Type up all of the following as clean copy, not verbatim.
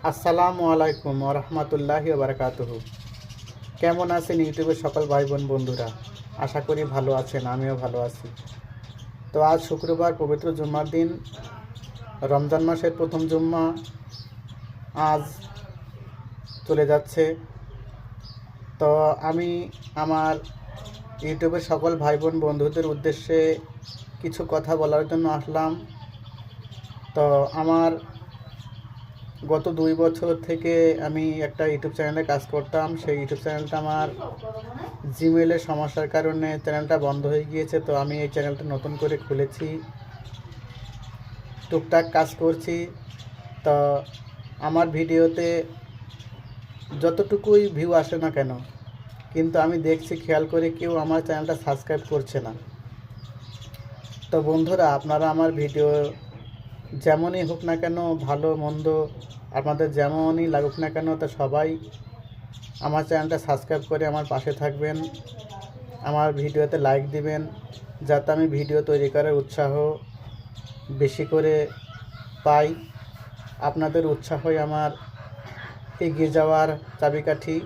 আসসালামু আলাইকুম ওরহমতুল্লাহি ওবরাকাতুহু। কেমন আছেন ইউটিউবের সকল ভাই বোন বন্ধুরা? আশা করি ভালো আছেন, আমিও ভালো আছি। তো আজ শুক্রবার, পবিত্র জুম্মার দিন, রমজান মাসের প্রথম জুম্মা আজ চলে যাচ্ছে। তো আমি আমার ইউটিউবের সকল ভাই বোন বন্ধুদের উদ্দেশ্যে কিছু কথা বলার জন্য আসলাম। তো আমার গত 2 বছর থেকে আমি একটা ইউটিউব চ্যানেলে কাজ করতাম। সেই ইউটিউব চ্যানেলটা আমার জিমেলের সমস্যার কারণে চ্যানেলটা বন্ধ হয়ে গিয়েছে। তো আমি এই চ্যানেলটা নতুন করে খুলেছি, টুকটাক কাজ করছি। তো আমার ভিডিওতে যতটুকুই ভিউ আসে না কেন, কিন্তু আমি দেখছি খেয়াল করে কেউ আমার চ্যানেলটা সাবস্ক্রাইব করছে না। তো বন্ধুরা, আপনারা আমার ভিডিও যেমনই হোক না কেন, ভালো মন্দ আপনাদের যেমনই লাগুক না কেন, তা সবাই আমার চ্যানেলটা সাবস্ক্রাইব করে আমার পাশে থাকবেন, আমার ভিডিওতে লাইক দিবেন, যাতে আমি ভিডিও তৈরি করার উৎসাহ বেশি করে পাই। আপনাদের উৎসাহই আমার এগিয়ে যাওয়ার চাবিকাঠি।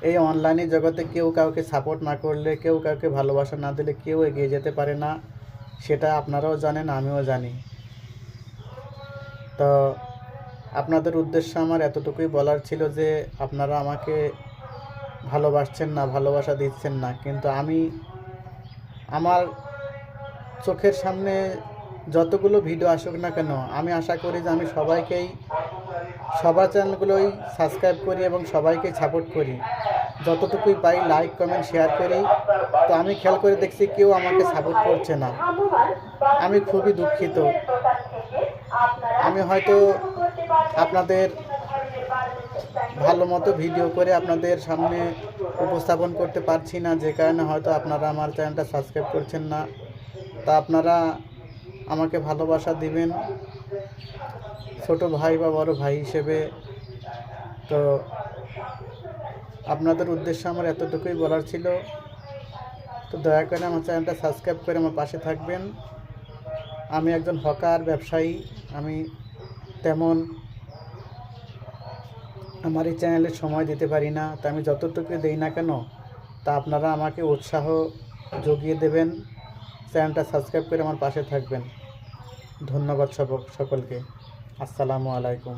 এই অনলাইনে জগতে কেউ কাউকে সাপোর্ট না করলে, কেউ কাউকে ভালোবাসা না দিলে কেউ এগিয়ে যেতে পারে না। সেটা আপনারাও জানেন, আমিও জানি। তো আপনাদের উদ্দেশ্যে আমার এতটুকুই বলার ছিল যে আপনারা আমাকে ভালোবাসছেন না, ভালোবাসা দিচ্ছেন না, কিন্তু আমি আমার চোখের সামনে যতগুলো ভিডিও আসুক না কেন, আমি আশা করি যে আমি সবার চ্যানেলগুলোই সাবস্ক্রাইব করি এবং সবাইকে সাপোর্ট করি। যতটুকুই পাই লাইক, কমেন্ট, শেয়ার করি। তো আমি খেয়াল করে দেখছি কেউ আমাকে সাপোর্ট করছে না। আমি খুবই দুঃখিত। আমি হয়তো আপনাদের ভালো মতো ভিডিও করে আপনাদের সামনে উপস্থাপন করতে পারছি না, যে কারণে হয়তো আপনারা আমার চ্যানেলটা সাবস্ক্রাইব করছেন না। তা আপনারা আমাকে ভালোবাসা দিবেন ছোট ভাই বা বড় ভাই হিসেবে। তো আপনাদের উদ্দেশ্যে আমার এতটুকুই বলার ছিল। তো দয়া করে আমার চ্যানেলটা সাবস্ক্রাইব করে আমার পাশে থাকবেন। আমি একজন হকার ব্যবসায়ী, আমি তেমন আমার এই চ্যানেলে সময় দিতে পারি না। তা আমি যতটুকু দেই না কেন, তা আপনারা আমাকে উৎসাহ জুগিয়ে দেবেন, চ্যানেলটা সাবস্ক্রাইব করে আমার পাশে থাকবেন। ধন্যবাদ সকলকে। আসসালামু আলাইকুম।